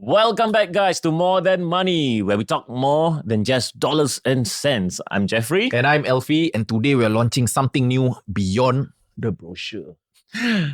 Welcome back, guys, to More Than Money, where we talk more than just dollars and cents. I'm Jeffrey. And I'm Elfie, and today we're launching something new beyond the brochure.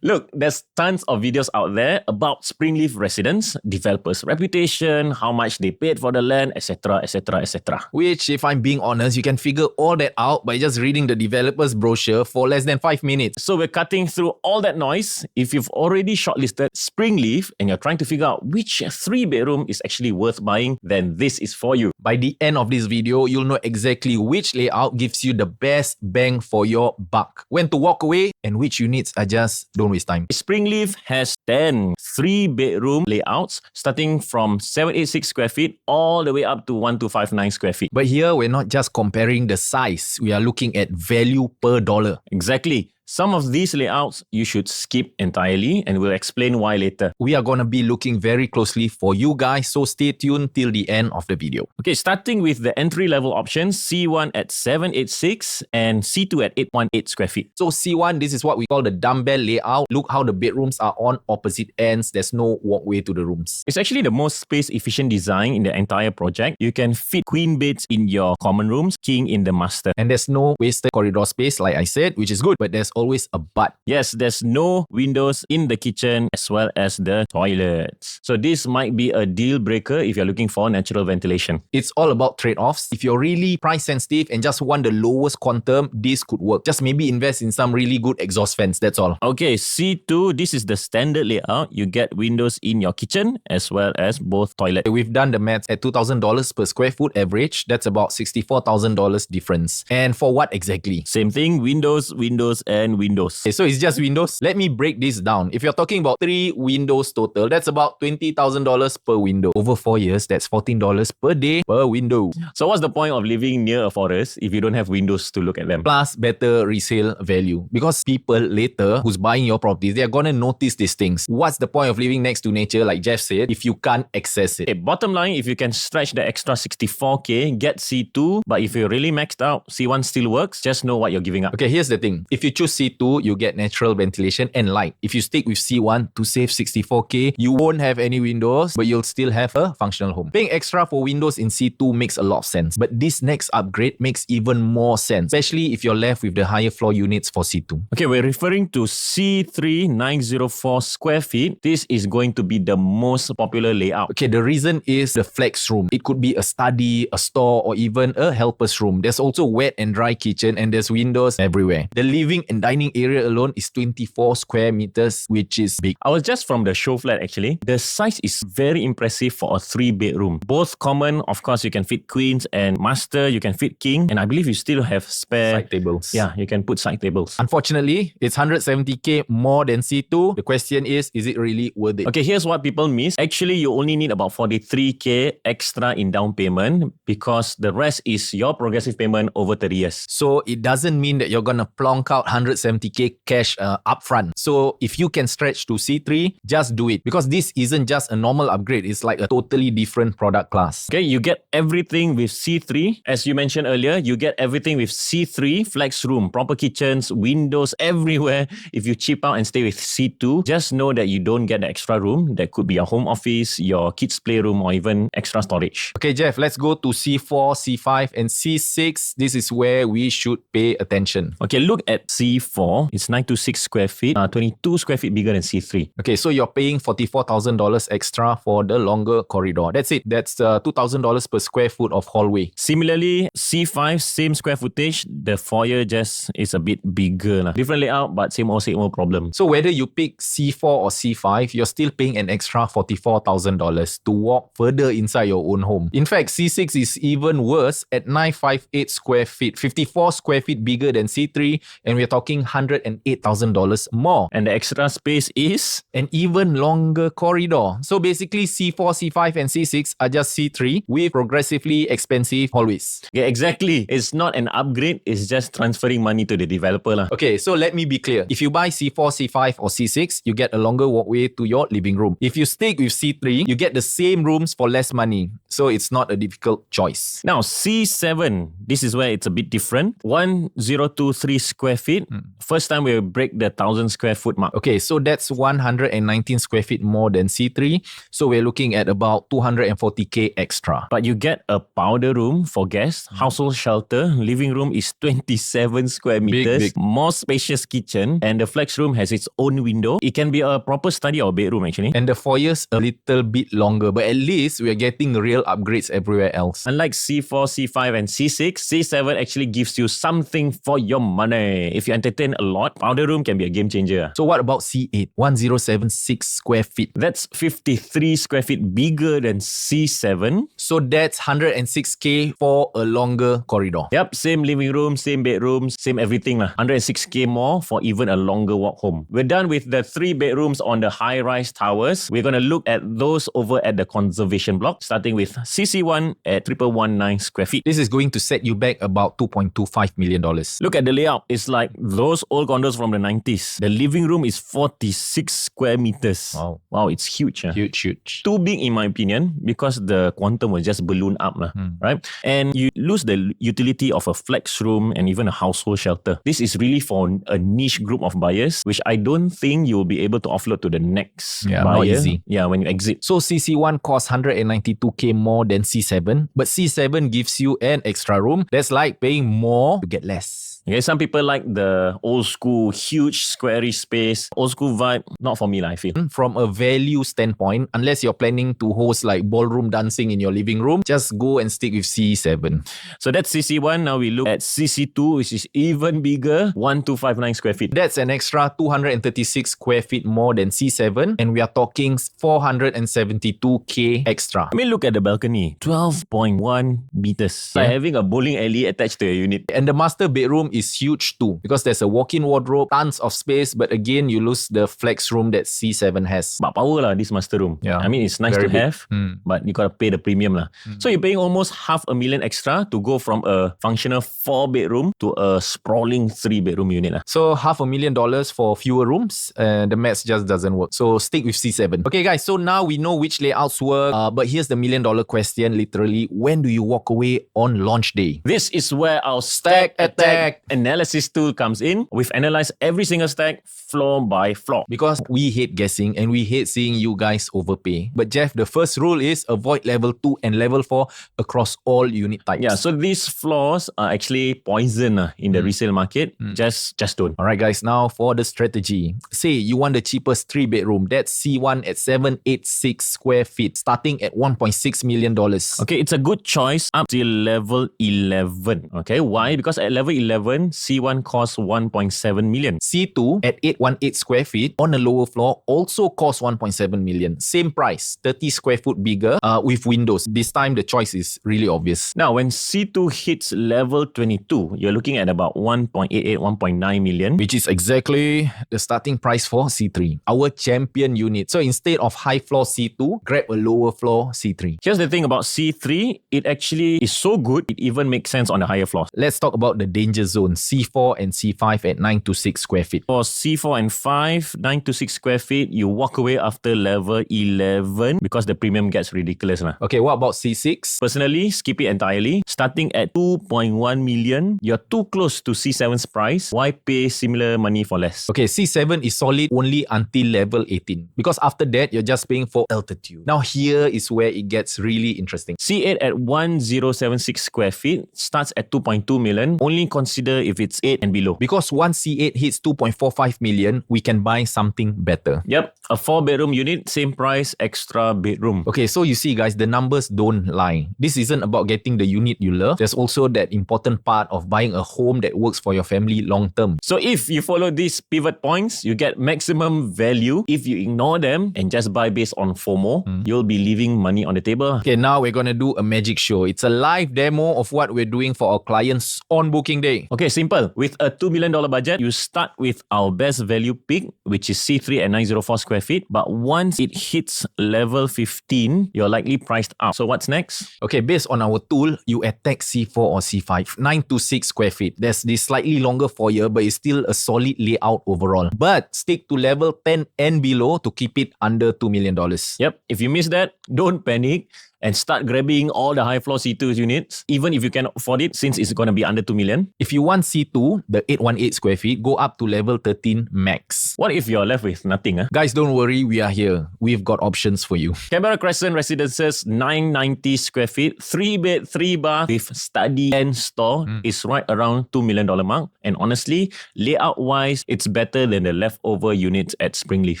Look, there's tons of videos out there about Springleaf Residence, developers' reputation, how much they paid for the land, etc., etc., etc. Which, if I'm being honest, you can figure all that out by just reading the developer's brochure for less than 5 minutes. So we're cutting through all that noise. If you've already shortlisted Springleaf and you're trying to figure out which 3-bedroom is actually worth buying, then this is for you. By the end of this video, you'll know exactly which layout gives you the best bang for your buck, when to walk away, and which units are just don't waste time. Springleaf has 10 3-bedroom layouts starting from 786 square feet all the way up to 1259 square feet. But here, we're not just comparing the size, we are looking at value per dollar. Exactly. Some of these layouts you should skip entirely, and we'll explain why later. We are going to be looking very closely for you guys, so stay tuned till the end of the video. Okay, starting with the entry-level options, C1 at 786 and C2 at 818 square feet. So C1, this is what we call the dumbbell layout. Look how the bedrooms are on opposite ends. There's no walkway to the rooms. It's actually the most space-efficient design in the entire project. You can fit queen beds in your common rooms, king in the master. And there's no wasted corridor space, like I said, which is good, but there's always a but. Yes, there's no windows in the kitchen as well as the toilets. So this might be a deal breaker if you're looking for natural ventilation. It's all about trade-offs. If you're really price sensitive and just want the lowest quantum, this could work. Just maybe invest in some really good exhaust fans, that's all. Okay, C2, this is the standard layout. You get windows in your kitchen as well as both toilets. We've done the maths at $2,000 per square foot average. That's about $64,000 difference. And for what exactly? Same thing, windows, windows, and windows. Okay, so it's just windows. Let me break this down. If you're talking about 3 windows total, that's about $20,000 per window. Over 4 years, that's $14 per day per window. So what's the point of living near a forest if you don't have windows to look at them? Plus better resale value. Because people later who's buying your properties, they're gonna notice these things. What's the point of living next to nature, like Jeff said, if you can't access it? Okay, bottom line, if you can stretch the extra 64K, get C2. But if you're really maxed out, C1 still works. Just know what you're giving up. Okay, here's the thing. If you choose C2, you get natural ventilation and light. If you stick with C1 to save 64K, you won't have any windows, but you'll still have a functional home. Paying extra for windows in C2 makes a lot of sense. But this next upgrade makes even more sense, especially if you're left with the higher floor units for C2. Okay, we're referring to C3 904 square feet. This is going to be the most popular layout. Okay, the reason is the flex room. It could be a study, a store, or even a helper's room. There's also wet and dry kitchen, and there's windows everywhere. The living and dining area alone is 24 square meters, which is big. I was just from the show flat actually. The size is very impressive for a 3-bedroom. Both common, of course, you can fit queens, and master, you can fit king. And I believe you still have spare Side tables. Yeah, you can put side tables. Unfortunately, it's 170K more than C2. The question is it really worth it? Okay, here's what people miss. Actually, you only need about 43K extra in down payment because the rest is your progressive payment over 30 years. So it doesn't mean that you're gonna plonk out 170K cash upfront. So if you can stretch to C3, just do it, because this isn't just a normal upgrade. It's like a totally different product class. Okay, you get everything with C3. As you mentioned earlier, you get everything with C3, flex room, proper kitchens, windows everywhere. If you cheap out and stay with C2, just know that you don't get the extra room. That could be your home office, your kids' playroom, or even extra storage. Okay, Jeff, let's go to C4, C5, and C6. This is where we should pay attention. Okay, look at C4. It's 926 square feet, 22 square feet bigger than C3. Okay, so you're paying $44,000 extra for the longer corridor. That's it. That's $2,000 per square foot of hallway. Similarly, C5, same square footage. The foyer just is a bit bigger. Different layout, but same old problem. So whether you pick C4 or C5, you're still paying an extra $44,000 to walk further inside your own home. In fact, C6 is even worse at 958 square feet, 54 square feet bigger than C3, and we're talking $108,000 more. And the extra space is an even longer corridor. So basically, C4, C5, and C6 are just C3 with progressively expensive hallways. Yeah, exactly. It's not an upgrade, it's just transferring money to the developer. Okay, so let me be clear. If you buy C4, C5, or C6, you get a longer walkway to your living room. If you stick with C3, you get the same rooms for less money. So it's not a difficult choice. Now, C7, this is where it's a bit different. 1023 square feet, First time we'll break the 1,000 square foot mark. Okay, so that's 119 square feet more than C3. So we're looking at about 240k extra. But you get a powder room for guests, household shelter, living room is 27 square meters, big. more spacious kitchen, and the flex room has its own window. It can be a proper study or bedroom actually. And the foyer's a little bit longer, but at least we're getting real upgrades everywhere else. Unlike C4, C5 and C6, C7 actually gives you something for your money. If you entertain a lot, powder room can be a game changer. So what about C8? 1076 square feet. That's 53 square feet bigger than C7. So that's 106k for a longer corridor. Yep, same living room, same bedrooms, same everything lah. 106k more for even a longer walk home. We're done with the 3 bedrooms on the high-rise towers. We're going to look at those over at the conservation block, starting with CC1 at 1119 square feet. This is going to set you back about $2.25 million. Look at the layout. It's like those old condos from the 90s. The living room is 46 square meters. Wow, it's huge. Huge. Too big in my opinion because the quantum will just balloon up, right? And you lose the utility of a flex room and even a household shelter. This is really for a niche group of buyers, which I don't think you will be able to offload to the next buyer. Not easy. Yeah, when you exit. So CC1 costs 192k more than C7, but C7 gives you an extra room. That's like paying more to get less. Okay, some people like the old school, huge, squarish space. Old school vibe, not for me, I feel. From a value standpoint, unless you're planning to host like ballroom dancing in your living room, just go and stick with C7. So that's CC1. Now we look at CC2, which is even bigger, 1259 square feet. That's an extra 236 square feet more than C7, and we are talking 472k extra. I mean, look at the balcony, 12.1 meters. Like having a bowling alley attached to a unit. And the master bedroom is huge too, because there's a walk-in wardrobe, tons of space, but again, you lose the flex room that C7 has. But power lah, this master room. Yeah. I mean, it's nice Very to big. have, but you gotta pay the premium lah. So you're paying almost $500,000 extra to go from a functional 4-bedroom to a sprawling 3-bedroom unit lah. So $500,000 for fewer rooms, the maths just doesn't work. So stick with C7. Okay guys, so now we know which layouts work, but here's the $1 million question, literally, when do you walk away on launch day? This is where our stack attack analysis tool comes in. We've analyzed every single stack floor by floor. Because we hate guessing and we hate seeing you guys overpay. But Jeff, the first rule is avoid level 2 and level 4 across all unit types. Yeah, so these floors are actually poison in the resale market. Just don't. Alright guys, now for the strategy. Say you want the cheapest 3-bedroom. That's C1 at 786 square feet, starting at $1.6 million. Okay, it's a good choice up till level 11. Okay, why? Because at level 11, C1 costs 1.7 million. C2 at 818 square feet on a lower floor also costs 1.7 million. Same price, 30 square foot bigger with windows. This time the choice is really obvious. Now, when C2 hits level 22, you're looking at about 1.88, 1.9 million. Which is exactly the starting price for C3, our champion unit. So instead of high floor C2, grab a lower floor C3. Here's the thing about C3, it actually is so good, it even makes sense on the higher floors. Let's talk about the danger zone, C4 and C5 at 926 square feet. For C4 and 5, 926 square feet, you walk away after level 11 because the premium gets ridiculous. Okay, what about C6? Personally, skip it entirely. Starting at 2.1 million, you're too close to C7's price. Why pay similar money for less? Okay, C7 is solid only until level 18 because after that, you're just paying for altitude. Now here is where it gets really interesting. C8 at 1076 square feet starts at 2.2 million. Only consider if it's 8 and below. Because once C8 hits 2.45 million, we can buy something better. Yep, a 4-bedroom unit, same price, extra bedroom. Okay, so you see guys, the numbers don't lie. This isn't about getting the unit you love. There's also that important part of buying a home that works for your family long term. So if you follow these pivot points, you get maximum value. If you ignore them and just buy based on FOMO, you'll be leaving money on the table. Okay, now we're gonna do a magic show. It's a live demo of what we're doing for our clients on booking day. Okay, simple. With a $2 million budget, you start with our best value pick, which is C3 at 904 square feet. But once it hits level 15, you're likely priced up. So what's next? Okay, based on our tool, you attack C4 or C5, 926 square feet. There's this slightly longer foyer, but it's still a solid layout overall. But stick to level 10 and below to keep it under $2 million. Yep, if you miss that, don't panic. and start grabbing all the high floor C2 units, even if you can afford it, since it's going to be under 2 million. If you want C2, the 818 square feet, go up to level 13 max. What if you're left with nothing? Guys, don't worry, we are here. We've got options for you. Canberra Crescent Residences, 990 square feet, 3 bed, 3 bath with study and store is right around $2 million mark. And honestly, layout-wise, it's better than the leftover units at Springleaf.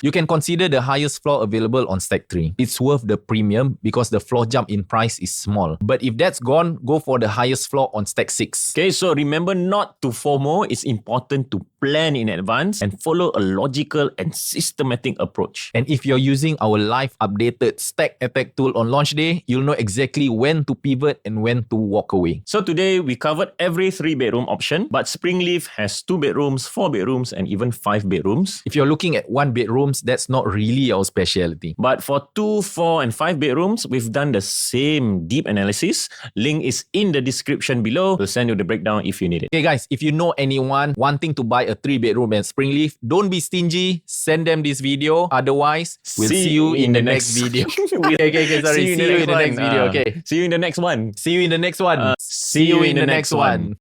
You can consider the highest floor available on Stack 3. It's worth the premium because the floor jump in price is small. But if that's gone, go for the highest floor on Stack 6. Okay, so remember not to FOMO. It's important to plan in advance and follow a logical and systematic approach. And if you're using our live updated Stack Attack tool on launch day, you'll know exactly when to pivot and when to walk away. So today we covered every 3-bedroom option, but Springleaf has 2 bedrooms, 4 bedrooms, and even 5 bedrooms. If you're looking at 1 bedrooms, that's not really our specialty. But for 2, 4, and 5 bedrooms, we've done the same deep analysis. Link is in the description below. We'll send you the breakdown if you need it. Okay guys, if you know anyone wanting to buy a 3-bedroom at Springleaf, don't be stingy. Send them this video. Otherwise, we'll see you in the next video. Okay, sorry. See you in the next video. Okay. See you in the next one. See you in the next one. See you in the next one.